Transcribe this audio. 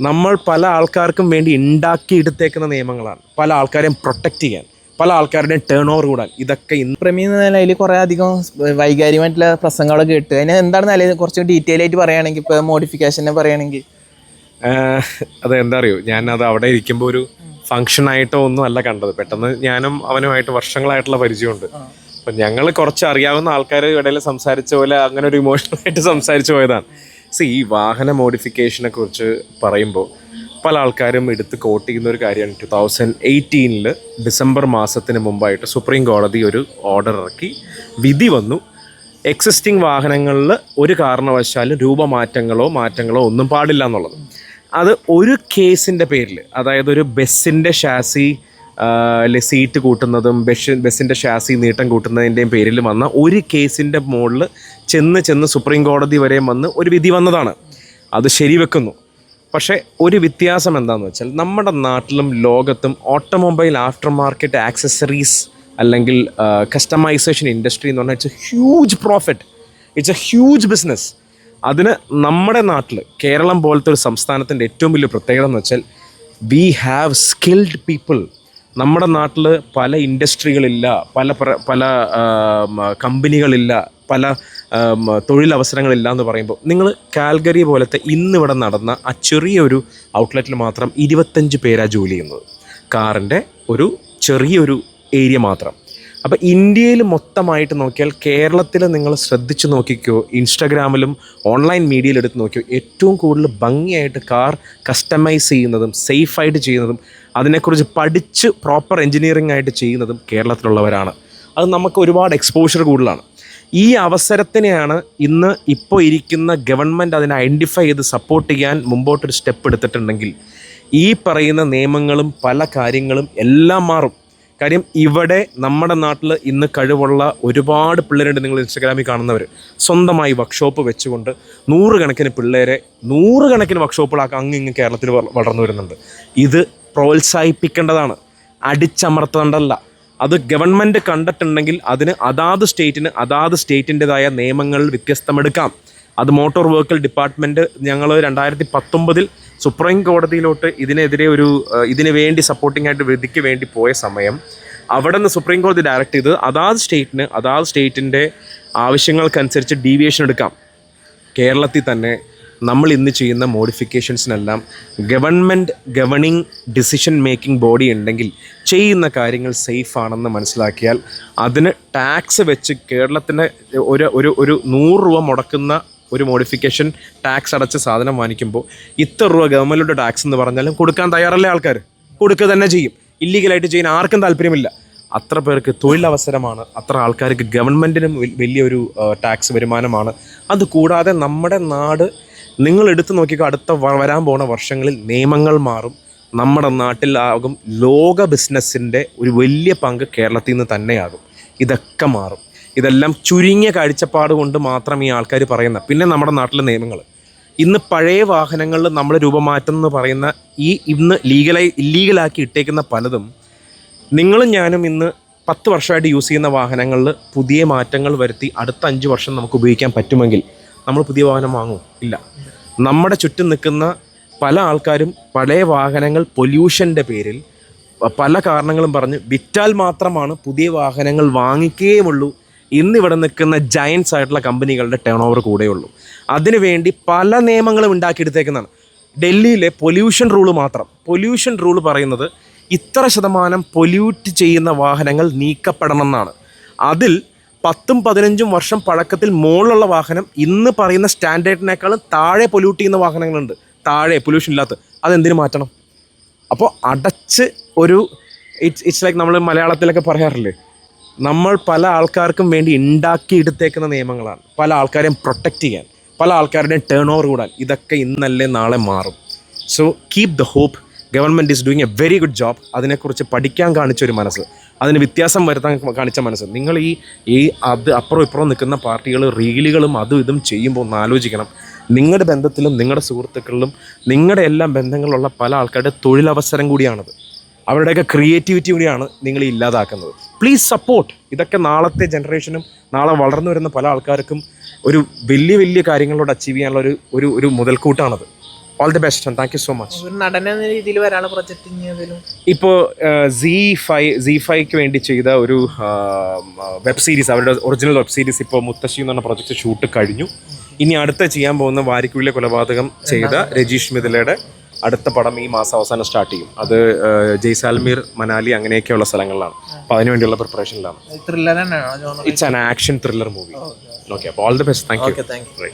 നമ്മൾ പല ആൾക്കാർക്കും വേണ്ടി ഉണ്ടാക്കിയെടുത്തേക്കുന്ന നിയമങ്ങളാണ്. പല ആൾക്കാരെയും പ്രൊട്ടക്റ്റ് ചെയ്യാൻ, പല ആൾക്കാരുടെയും ടേൺ ഓവർ കൂടാൻ. ഇതൊക്കെ പ്രമീ എന്ന നിലയിൽ കുറേ അധികം വൈകാരികമായിട്ടുള്ള പ്രസംഗങ്ങളൊക്കെ കേട്ട് അതിന് എന്താണ് നിലയിൽ കുറച്ച് ഡീറ്റെയിൽ ആയിട്ട് പറയുകയാണെങ്കിൽ, ഇപ്പോൾ മോഡിഫിക്കേഷനെ പറയുകയാണെങ്കിൽ അത് എന്താ അറിയോ, ഞാനത് അവിടെ ഇരിക്കുമ്പോൾ ഒരു ഫംഗ്ഷനായിട്ടോ ഒന്നും അല്ല കണ്ടത്. പെട്ടെന്ന് ഞാനും അവനുമായിട്ട് വർഷങ്ങളായിട്ടുള്ള പരിചയമുണ്ട്. അപ്പം ഞങ്ങൾ കുറച്ച് അറിയാവുന്ന ആൾക്കാർ ഇടയിൽ സംസാരിച്ച പോലെ അങ്ങനെ ഒരു ഇമോഷണലായിട്ട് സംസാരിച്ചു പോയതാണ്. ഈ വാഹന മോഡിഫിക്കേഷനെ കുറിച്ച് പറയുമ്പോൾ പല ആൾക്കാരും എടുത്ത് കോട്ട് ചെയ്യുന്ന ഒരു കാര്യമാണ്. 2018 ഡിസംബർ മാസത്തിന് മുമ്പായിട്ട് സുപ്രീം കോടതി ഒരു ഓർഡർ ഇറക്കി, വിധി വന്നു. എക്സിസ്റ്റിംഗ് വാഹനങ്ങളിൽ ഒരു കാരണവശാലും മാറ്റങ്ങളോ ഒന്നും പാടില്ല എന്നുള്ളത്. അത് ഒരു കേസിൻ്റെ പേരിൽ, അതായത് ഒരു ബസ്സിൻ്റെ ഷാസി സീറ്റ് കൂട്ടുന്നതും ബസ്സിൻ്റെ ഷാസി നീട്ടം കൂട്ടുന്നതിൻ്റെയും പേരിൽ വന്ന ഒരു കേസിൻ്റെ മുകളിൽ ചെന്ന് സുപ്രീം കോടതി വരെയും വന്ന് ഒരു വിധി വന്നതാണ്. അത് ശരിവെക്കുന്നു. പക്ഷേ ഒരു വ്യത്യാസം എന്താണെന്ന് വെച്ചാൽ, നമ്മുടെ നാട്ടിലും ലോകത്തും ഓട്ടോമൊബൈൽ ആഫ്റ്റർ മാർക്കറ്റ് ആക്സസറീസ് അല്ലെങ്കിൽ കസ്റ്റമൈസേഷൻ ഇൻഡസ്ട്രി എന്ന് പറഞ്ഞാൽ it's A huge profit, it's A huge business. അതിന് നമ്മുടെ നാട്ടിൽ, കേരളം പോലത്തെ ഒരു സംസ്ഥാനത്തിൻ്റെ ഏറ്റവും വലിയ പ്രത്യേകത എന്ന് വെച്ചാൽ, വി ഹാവ് സ്കിൽഡ് പീപ്പിൾ. നമ്മുടെ നാട്ടിൽ പല ഇൻഡസ്ട്രികളില്ല, പല കമ്പനികളില്ല, പല തൊഴിലവസരങ്ങളില്ല എന്ന് പറയുമ്പോൾ, നിങ്ങൾ കാൽഗറി പോലത്തെ ഇന്നിവിടെ നടന്ന ആ ചെറിയൊരു ഔട്ട്ലെറ്റിൽ മാത്രം 25 പേരാണ് ജോലി ചെയ്യുന്നത്. കാറിൻ്റെ ഒരു ചെറിയൊരു ഏരിയ മാത്രം. അപ്പോൾ ഇന്ത്യയിൽ മൊത്തമായിട്ട് നോക്കിയാൽ, കേരളത്തിൽ നിങ്ങൾ ശ്രദ്ധിച്ച് നോക്കിക്കോ, ഇൻസ്റ്റാഗ്രാമിലും ഓൺലൈൻ മീഡിയയിൽ എടുത്ത് നോക്കിയോ, ഏറ്റവും കൂടുതൽ ഭംഗിയായിട്ട് കാർ കസ്റ്റമൈസ് ചെയ്യുന്നതും സേഫായിട്ട് ചെയ്യുന്നതും അതിനെക്കുറിച്ച് പഠിച്ച് പ്രോപ്പർ എൻജിനീയറിംഗ് ആയിട്ട് ചെയ്യുന്നതും കേരളത്തിലുള്ളവരാണ്. അത് നമുക്ക് ഒരുപാട് എക്സ്പോഷർ കൂടുതലാണ്. ഈ അവസരത്തിനെയാണ് ഇപ്പോൾ ഇരിക്കുന്ന ഗവൺമെൻറ് അതിനെ ഐഡൻറ്റിഫൈ ചെയ്ത് സപ്പോർട്ട് ചെയ്യാൻ മുമ്പോട്ടൊരു സ്റ്റെപ്പ് എടുത്തിട്ടുണ്ടെങ്കിൽ, ഈ പറയുന്ന നിയമങ്ങളും പല കാര്യങ്ങളും എല്ലാം മാറും. കാര്യം ഇവിടെ നമ്മുടെ നാട്ടിൽ ഇന്ന് കഴിവുള്ള ഒരുപാട് പിള്ളേരുണ്ട്. നിങ്ങൾ ഇൻസ്റ്റാഗ്രാമിൽ കാണുന്നവർ സ്വന്തമായി വർക്ക്ഷോപ്പ് വെച്ചുകൊണ്ട് നൂറുകണക്കിന് പിള്ളേരെ നൂറുകണക്കിന് വർക്ക്ഷോപ്പുകളാക്കാൻ ഇങ്ങ് കേരളത്തിൽ വളർന്നു വരുന്നുണ്ട്. ഇത് പ്രോത്സാഹിപ്പിക്കേണ്ടതാണ്, അടിച്ചമർത്തേണ്ടതല്ല. അത് ഗവൺമെൻറ് കണ്ടിട്ടുണ്ടെങ്കിൽ അതിന് അതാത് സ്റ്റേറ്റിൻ്റെതായ നിയമങ്ങൾ വ്യത്യസ്തമെടുക്കാം. അത് മോട്ടോർ വെഹിക്കിൾ ഡിപ്പാർട്ട്മെൻറ്റ് ഞങ്ങൾ 2019 സുപ്രീം കോടതിയിലോട്ട് ഇതിന് വേണ്ടി സപ്പോർട്ടിംഗ് ആയിട്ട് വിധിക്ക് വേണ്ടി പോയ സമയം, അവിടെ നിന്ന് സുപ്രീം കോടതി ഡയറക്റ്റ് ചെയ്ത് അതാത് സ്റ്റേറ്റിൻ്റെ ആവശ്യങ്ങൾക്കനുസരിച്ച് ഡീവിയേഷൻ എടുക്കാം. കേരളത്തിൽ തന്നെ നമ്മൾ ഇന്ന് ചെയ്യുന്ന മോഡിഫിക്കേഷൻസിനെല്ലാം government governing decision making body ഉണ്ടെങ്കിൽ ചെയ്യുന്ന കാര്യങ്ങൾ സേഫ് ആണെന്ന് മനസ്സിലാക്കിയാൽ, അതിന് ടാക്സ് വെച്ച് കേരളത്തിന് ഒരു 100 രൂപ മുടക്കുന്ന ഒരു മോഡിഫിക്കേഷൻ ടാക്സ് അടച്ച് സാധനം വാങ്ങിക്കുമ്പോൾ ഇത്ര രൂപ ഗവൺമെൻറ്റിൻ്റെ ടാക്സ് എന്ന് പറഞ്ഞാലും കൊടുക്കാൻ തയ്യാറല്ലേ ആൾക്കാർ? കൊടുക്കുക തന്നെ ചെയ്യും. ഇല്ലീഗലായിട്ട് ചെയ്യാൻ ആർക്കും താല്പര്യമില്ല. അത്ര പേർക്ക് തൊഴിലവസരമാണ്, അത്ര ആൾക്കാർക്ക് ഗവൺമെൻറ്റിനും വലിയൊരു ടാക്സ് വരുമാനമാണ്. അതുകൂടാതെ നമ്മുടെ നാട് നിങ്ങൾ എടുത്തു നോക്കിക്കോ, അടുത്ത വരാൻ പോകുന്ന വർഷങ്ങളിൽ നിയമങ്ങൾ മാറും. നമ്മുടെ നാട്ടിലാകും ലോക ബിസിനസ്സിൻ്റെ ഒരു വലിയ പങ്ക് കേരളത്തിൽ നിന്ന് തന്നെയാകും. ഇതൊക്കെ മാറും. ഇതെല്ലാം ചുരുങ്ങിയ കാഴ്ചപ്പാട് കൊണ്ട് മാത്രം ഈ ആൾക്കാർ പറയുന്ന. പിന്നെ നമ്മുടെ നാട്ടിലെ നിയമങ്ങൾ, ഇന്ന് പഴയ വാഹനങ്ങളിൽ നമ്മൾ രൂപമാറ്റം എന്ന് പറയുന്ന ഇന്ന് ഇല്ലീഗലാക്കി ഇട്ടേക്കുന്ന പലതും, നിങ്ങളും ഞാനും ഇന്ന് 10 വർഷമായിട്ട് യൂസ് ചെയ്യുന്ന വാഹനങ്ങളിൽ പുതിയ മാറ്റങ്ങൾ വരുത്തി അടുത്ത 5 വർഷം നമുക്ക് ഉപയോഗിക്കാൻ പറ്റുമെങ്കിൽ നമ്മൾ പുതിയ വാഹനം വാങ്ങും? ഇല്ല. നമ്മുടെ ചുറ്റും നിൽക്കുന്ന പല ആൾക്കാരും പഴയ വാഹനങ്ങൾ പൊല്യൂഷൻ്റെ പേരിൽ പല കാരണങ്ങളും പറഞ്ഞ് വിറ്റാൽ മാത്രമാണ് പുതിയ വാഹനങ്ങൾ വാങ്ങിക്കുകയുള്ളൂ. ഇന്നിവിടെ നിൽക്കുന്ന ജയൻസ് ആയിട്ടുള്ള കമ്പനികളുടെ ടേൺ ഓവർ കൂടെയുള്ളൂ. അതിനുവേണ്ടി പല നിയമങ്ങളും ഉണ്ടാക്കിയെടുത്തേക്കുന്നതാണ്. ഡൽഹിയിലെ പൊല്യൂഷൻ റൂള് പറയുന്നത് ഇത്ര ശതമാനം പൊല്യൂട്ട് ചെയ്യുന്ന വാഹനങ്ങൾ നീക്കപ്പെടണം എന്നാണ്. അതിൽ 10-15 വർഷം പഴക്കത്തിൽ മുകളിലുള്ള വാഹനം ഇന്ന് പറയുന്ന സ്റ്റാൻഡേർഡിനേക്കാളും താഴെ പൊല്യൂട്ട് ചെയ്യുന്ന വാഹനങ്ങളുണ്ട്, താഴെ പൊല്യൂഷൻ ഇല്ലാത്ത. അതെന്തിനു മാറ്റണം? അപ്പോൾ അടച്ച് ഒരു ഇറ്റ്സ് ലൈക്ക് നമ്മൾ മലയാളത്തിലൊക്കെ പറയാറില്ലേ, നമ്മൾ പല ആൾക്കാർക്കും വേണ്ടി ഉണ്ടാക്കിയെടുത്തേക്കുന്ന നിയമങ്ങളാണ്. പല ആൾക്കാരെയും പ്രൊട്ടക്റ്റ് ചെയ്യാൻ, പല ആൾക്കാരുടെയും ടേൺ ഓവർ കൂടാൻ. ഇതൊക്കെ ഇന്നല്ലേ നാളെ മാറും. So keep the hope. Government is doing a very good job. അതിനെക്കുറിച്ച് പഠിക്കാൻ കാണിച്ചൊരു മനസ്സ്, അതിന് വ്യത്യാസം വരുത്താൻ കാണിച്ച മനസ്സ്. നിങ്ങൾ അത് അപ്പുറം ഇപ്പുറം നിൽക്കുന്ന പാർട്ടികൾ റീലുകളും അതും ഇതും ചെയ്യുമ്പോൾ ഒന്ന് ആലോചിക്കണം. നിങ്ങളുടെ ബന്ധത്തിലും നിങ്ങളുടെ സുഹൃത്തുക്കളിലും നിങ്ങളുടെ എല്ലാം ബന്ധങ്ങളുള്ള പല ആൾക്കാരുടെ തൊഴിലവസരം കൂടിയാണത്. അവരുടെയൊക്കെ ക്രിയേറ്റിവിറ്റി കൂടിയാണ് നിങ്ങൾ ഇല്ലാതാക്കുന്നത്. Please support. ഇതൊക്കെ നാളത്തെ ജനറേഷനും നാളെ വളർന്നു വരുന്ന പല ആൾക്കാർക്കും ഒരു വലിയ കാര്യങ്ങളോട് അച്ചീവ് ചെയ്യാനുള്ള ഒരു മുതൽക്കൂട്ടാണത്. All the best thank you so much. ഒരു നടൻ എന്ന രീതിയിൽ വരാനുള്ള പ്രൊജക്ട് ഏതെങ്കിലും? ഇപ്പോൾ Z5 വേണ്ടി ചെയ്ത ഒരു വെബ് സീരീസ്, അവരുടെ ഒറിജിനൽ വെബ് സീരീസ് ഇപ്പോൾ മുത്തശ്ശി എന്ന് പറഞ്ഞ പ്രൊജക്ട് ഷൂട്ട് കഴിഞ്ഞു. ഇനി അടുത്ത ചെയ്യാൻ പോകുന്ന വാരിക്കുള്ളിലെ കൊലപാതകം ചെയ്ത രജീഷ് മിഥിലയുടെ അടുത്ത പടം ഈ മാസം അവസാനം സ്റ്റാർട്ട് ചെയ്യും. അത് ജയ്സാൽമീർ, മനാലി അങ്ങനെയൊക്കെയുള്ള സ്ഥലങ്ങളിലാണ്. അപ്പോൾ അതിനുവേണ്ടിയുള്ള പ്രിപ്പറേഷനിലാണ്. ത്രില്ലർ തന്നെയാണോ? It's an action thriller movie. Okay, അപ്പോൾ all the best. Thank you. Thank U.